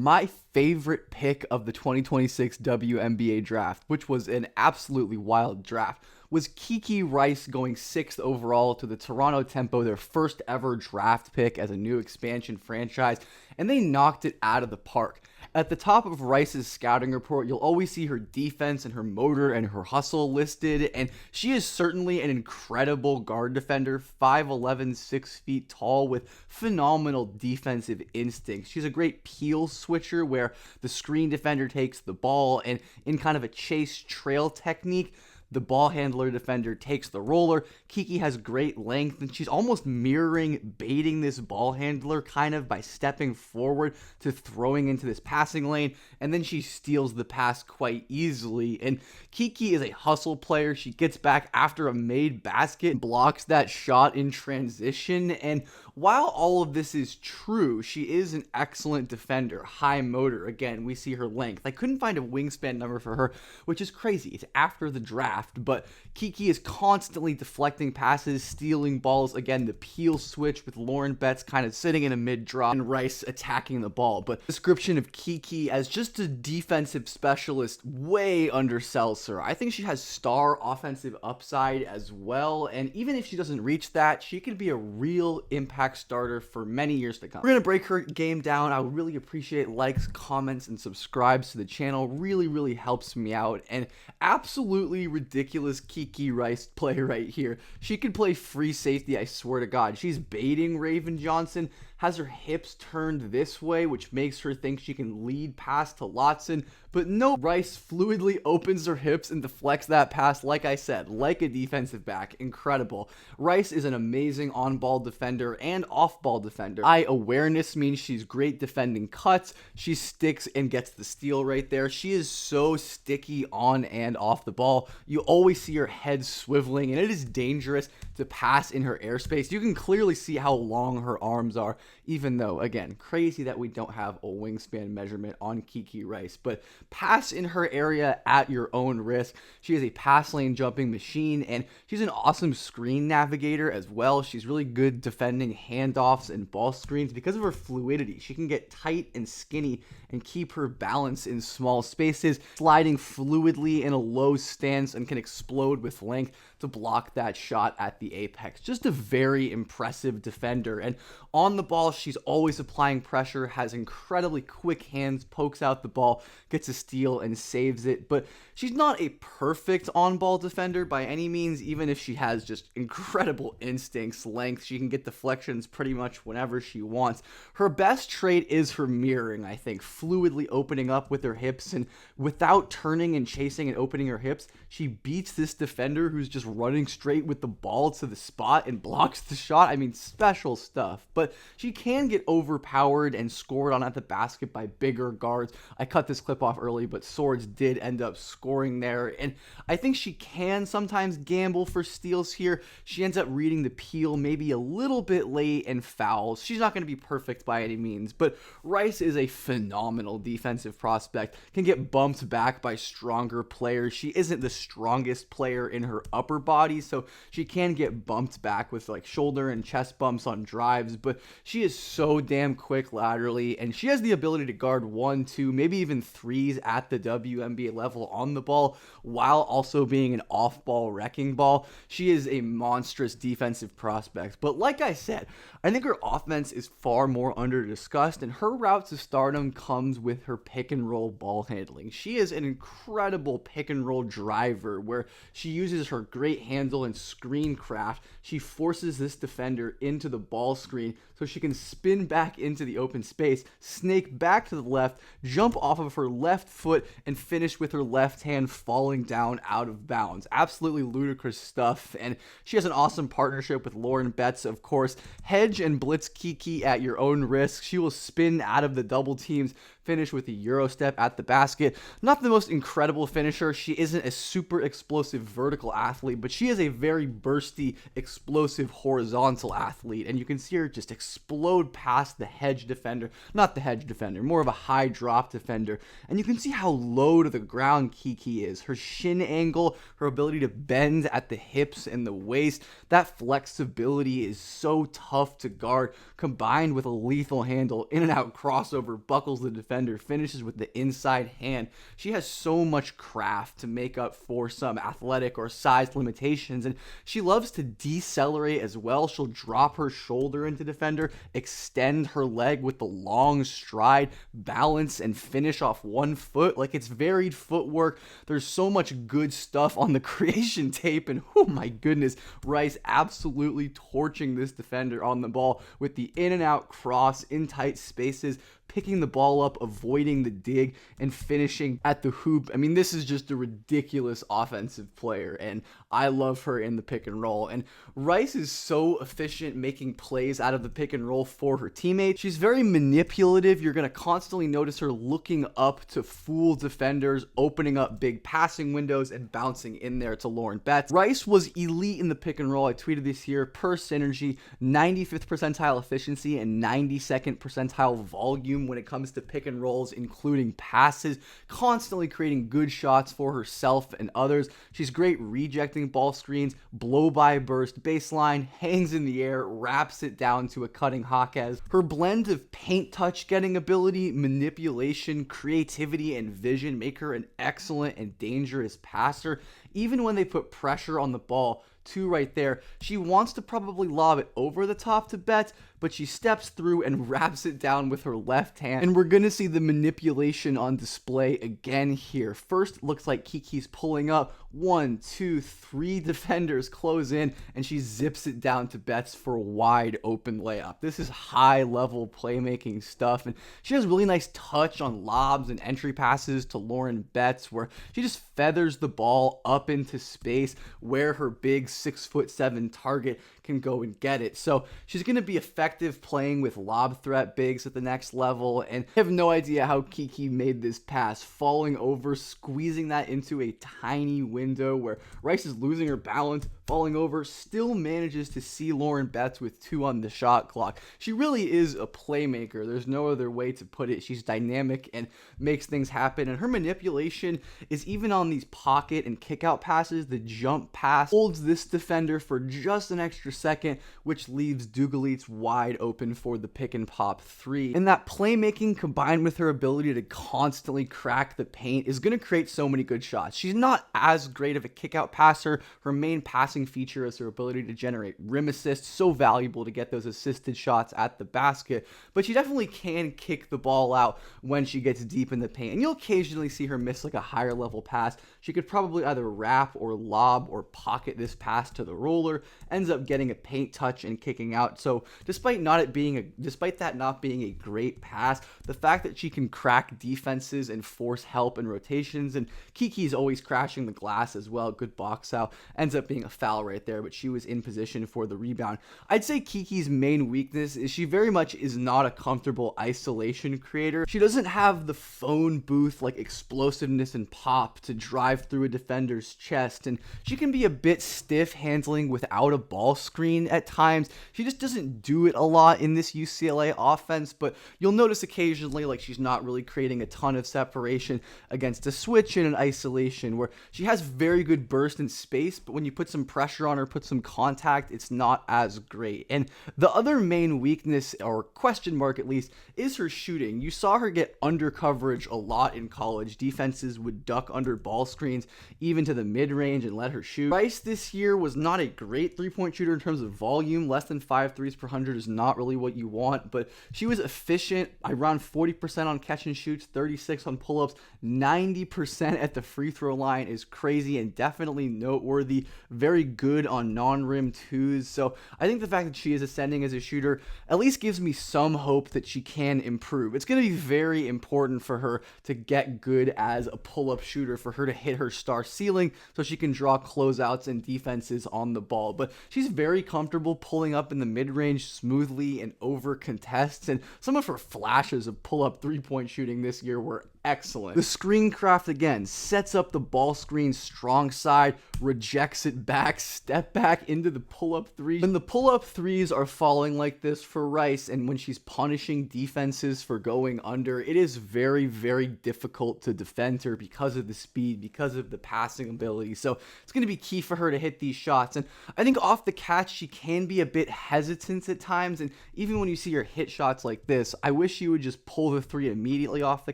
My favorite pick of the 2026 WNBA draft, which was an absolutely wild draft, was Kiki Rice going 6th overall to the Toronto Tempo, their first ever draft pick as a new expansion franchise, and they knocked it out of the park. At the top of Rice's scouting report, you'll always see her defense and her motor and her hustle listed, and she is certainly an incredible guard defender, 5'11", 6 feet tall with phenomenal defensive instincts. She's a great peel switcher where the screen defender takes the ball, and in kind of a chase trail technique, the ball handler defender takes the roller. Kiki has great length, and she's almost mirroring baiting this ball handler kind of by stepping forward to throwing into this passing lane, and then she steals the pass quite easily. And Kiki is a hustle player. She gets back after a made basket, blocks that shot in transition, and while all of this is true, she is an excellent defender, high motor. Again, we see her length. I couldn't find a wingspan number for her, which is crazy. It's after the draft, but Kiki is constantly deflecting passes, stealing balls. Again, the peel switch with Lauren Betts kind of sitting in a mid-drop and Rice attacking the ball. But description of Kiki as just a defensive specialist way undersells her. I think she has star offensive upside as well, and even if she doesn't reach that, she could be a real impact starter for many years to come. We're going to break her game down. I would really appreciate likes, comments, and subscribes to the channel. Really helps me out. And absolutely ridiculous Kiki Rice play right here. She could play free safety, I swear to God. She's baiting Raven Johnson, has her hips turned this way, which makes her think she can lead pass to Lotson, but no, Rice fluidly opens her hips and deflects that pass, like I said, like a defensive back. Incredible. Rice is an amazing on-ball defender and off-ball defender. Eye awareness means she's great defending cuts. She sticks and gets the steal right there. She is so sticky on and off the ball. You always see her head swiveling, and it is dangerous to pass in her airspace. You can clearly see how long her arms are, even though, again, crazy that we don't have a wingspan measurement on Kiki Rice, but pass in her area at your own risk. She is a pass lane jumping machine, and she's an awesome screen navigator as well. She's really good defending handoffs and ball screens because of her fluidity. She can get tight and skinny and keep her balance in small spaces, sliding fluidly in a low stance, and can explode with length to block that shot at the apex. Just a very impressive defender. And on the ball, she's always applying pressure, has incredibly quick hands, pokes out the ball, gets a steal, and saves it. But she's not a perfect on-ball defender by any means, even if she has just incredible instincts, length. She can get deflections pretty much whenever she wants. Her best trait is her mirroring, I think, fluidly opening up with her hips, and without turning and chasing and opening her hips, she beats this defender who's just running straight with the ball to the spot and blocks the shot. I mean, special stuff. But she can get overpowered and scored on at the basket by bigger guards. I cut this clip off early, but Swords did end up scoring there, and I think she can sometimes gamble for steals here. She ends up reading the peel maybe a little bit late and fouls. She's not going to be perfect by any means, but Rice is a phenomenal defensive prospect, can get bumped back by stronger players. She isn't the strongest player in her upper body, so she can get bumped back with like shoulder and chest bumps on drives, but she is so damn quick laterally, and she has the ability to guard 1, 2, maybe even 3s at the WNBA level on the ball, while also being an off-ball wrecking ball. She is a monstrous defensive prospect, but like I said, I think her offense is far more under-discussed, and her route to stardom comes with her pick-and-roll ball handling. She is an incredible pick-and-roll driver where she uses her great handle and screen craft. She forces this defender into the ball screen so she can spin back into the open space, snake back to the left, jump off of her left foot, and finish with her left hand falling down out of bounds. Absolutely ludicrous stuff, and she has an awesome partnership with Lauren Betts, of course. Hedge and blitz Kiki at your own risk. She will spin out of the double teams, finish with a Euro step at the basket. Not the most incredible finisher. She isn't a super explosive vertical athlete, but she is a very bursty, explosive horizontal athlete, and you can see her just explode past the hedge defender. Not the hedge defender, more of a high drop defender, and you can see how low to the ground Kiki is. Her shin angle, her ability to bend at the hips and the waist, that flexibility is so tough to guard, combined with a lethal handle, in and out crossover, buckles the defender defender, finishes with the inside hand. She has so much craft to make up for some athletic or size limitations, and she loves to decelerate as well. She'll drop her shoulder into defender, extend her leg with the long stride, balance, and finish off one foot. Like, it's varied footwork. There's so much good stuff on the creation tape, and oh my goodness, Rice absolutely torching this defender on the ball with the in and out cross in tight spaces, picking the ball up, avoiding the dig, and finishing at the hoop. I mean, this is just a ridiculous offensive player, and I love her in the pick and roll. And Rice is so efficient making plays out of the pick and roll for her teammates. She's very manipulative. You're going to constantly notice her looking up to fool defenders, opening up big passing windows, and bouncing in there to Lauren Betts. Rice was elite in the pick and roll. I tweeted this here, per synergy, 95th percentile efficiency and 92nd percentile volume when it comes to pick and rolls, including passes, constantly creating good shots for herself and others. She's great rejecting ball screens, blow by burst, baseline, hangs in the air, wraps it down to a cutting Hawkes. Her blend of paint touch getting ability, manipulation, creativity, and vision make her an excellent and dangerous passer. Even when they put pressure on the ball, two right there, she wants to probably lob it over the top to Betts, but she steps through and wraps it down with her left hand. And we're going to see the manipulation on display again here. First, looks like Kiki's pulling up. 1, 2, 3 defenders close in, and she zips it down to Betts for a wide open layup. This is high level playmaking stuff, and she has really nice touch on lobs and entry passes to Lauren Betts, where she just feathers the ball up into space where her big 6'7" target can go and get it. So she's going to be effective playing with lob threat bigs at the next level, and I have no idea how Kiki made this pass, falling over, squeezing that into a tiny window where Rice is losing her balance, falling over, still manages to see Lauren Betts with 2 on the shot clock. She really is a playmaker. There's no other way to put it. She's dynamic and makes things happen, and her manipulation is even on these pocket and kick out passes. The jump pass holds this defender for just an extra second, which leaves Dugalitz wide open for the pick and pop 3. And that playmaking combined with her ability to constantly crack the paint is going to create so many good shots. She's not as great of a kick out passer. Her main passing feature is her ability to generate rim assists, so valuable to get those assisted shots at the basket, but she definitely can kick the ball out when she gets deep in the paint, and you'll occasionally see her miss like a higher level pass. She could probably either wrap or lob or pocket this pass to the roller, ends up getting a paint touch and kicking out. So despite that not being a great pass, the fact that she can crack defenses and force help and rotations, and Kiki's always crashing the glass as well, good box out, ends up being a foul right there, but she was in position for the rebound. I'd say Kiki's main weakness is she very much is not a comfortable isolation creator. She doesn't have the phone booth like explosiveness and pop to drive through a defender's chest, and she can be a bit stiff handling without a ball screen at times. She just doesn't do it a lot in this UCLA offense, but you'll notice occasionally like she's not really creating a ton of separation against a switch in an isolation, where she has very good burst in space, but when you put some pressure on her, put some contact, it's not as great. And the other main weakness, or question mark at least, is her shooting. You saw her get under coverage a lot in college. Defenses would duck under ball screens, even to the mid-range, and let her shoot. Rice this year was not a great three-point shooter in terms of volume. Less than 5 threes per 100 is not really what you want, but she was efficient, around 40% on catch and shoots, 36 on pull-ups, 90% at the free throw line is crazy and definitely noteworthy. Very good on non-rim twos. So I think the fact that she is ascending as a shooter at least gives me some hope that she can improve. It's going to be very important for her to get good as a pull-up shooter, for her to hit her star ceiling so she can draw closeouts and defenses on the ball. But she's very comfortable pulling up in the mid-range smoothly and over contests, and some of her flashes of pull-up three-point shooting this year were excellent. The screen craft again sets up the ball screen strong side, rejects it back, step back into the pull-up three. When the pull-up threes are falling like this for Rice, and when she's punishing defenses for going under, it is very, very difficult to defend her because of the speed, because of the passing ability. So it's going to be key for her to hit these shots. And I think off the catch catch, she can be a bit hesitant at times, and even when you see her hit shots like this, I wish she would just pull the three immediately off the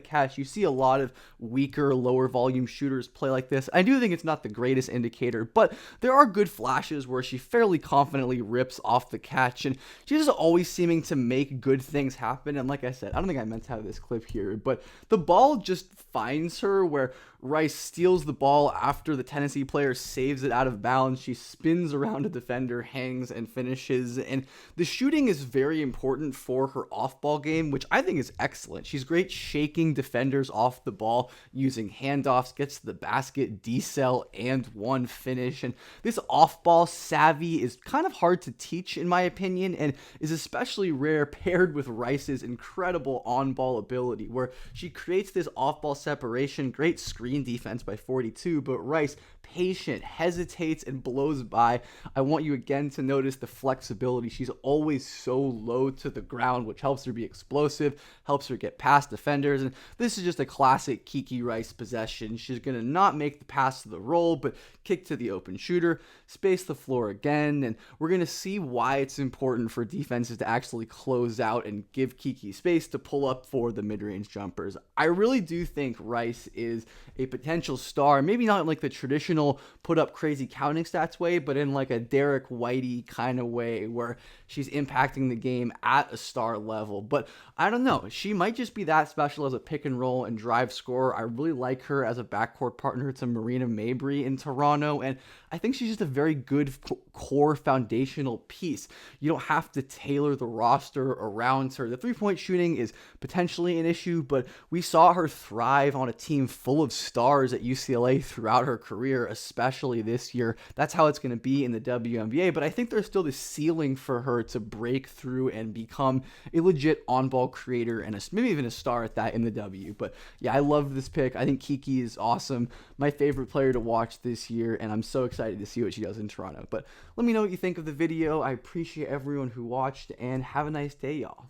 catch. You see a lot of weaker, lower volume shooters play like this. I do think it's not the greatest indicator, but there are good flashes where she fairly confidently rips off the catch, and she's just always seeming to make good things happen. And like I said, I don't think I meant to have this clip here, but the ball just finds her where Rice steals the ball after the Tennessee player saves it out of bounds. She spins around a defender, hangs, and finishes. And the shooting is very important for her off-ball game, which I think is excellent. She's great shaking defenders off the ball, using handoffs, gets to the basket, decel, and one finish. And this off-ball savvy is kind of hard to teach, in my opinion, and is especially rare paired with Rice's incredible on-ball ability, where she creates this off-ball separation, great screen defense by 42, but Rice patient, hesitates, and blows by. I want you again to notice the flexibility. She's always so low to the ground, which helps her be explosive, helps her get past defenders, and this is just a classic Kiki Rice possession. She's going to not make the pass to the roll, but kick to the open shooter, space the floor again, and we're going to see why it's important for defenses to actually close out and give Kiki space to pull up for the mid-range jumpers. I really do think Rice is a potential star, maybe not in like the traditional put up crazy counting stats way, but in like a Derek Whitey kind of way where she's impacting the game at a star level. But I don't know, she might just be that special as a pick and roll and drive scorer. I really like her as a backcourt partner to Marina Mabrey in Toronto, and I think she's just a very good core foundational piece. You don't have to tailor the roster around her. The three-point shooting is potentially an issue, but we saw her thrive on a team full of stars at UCLA throughout her career, especially this year. That's how it's going to be in the WNBA, but I think there's still this ceiling for her to break through and become a legit on-ball creator and maybe even a star at that in the W. But yeah, I love this pick. I think Kiki is awesome. My favorite player to watch this year, and I'm so excited to see what she does in Toronto. But let me know what you think of the video. I appreciate everyone who watched, and have a nice day, y'all.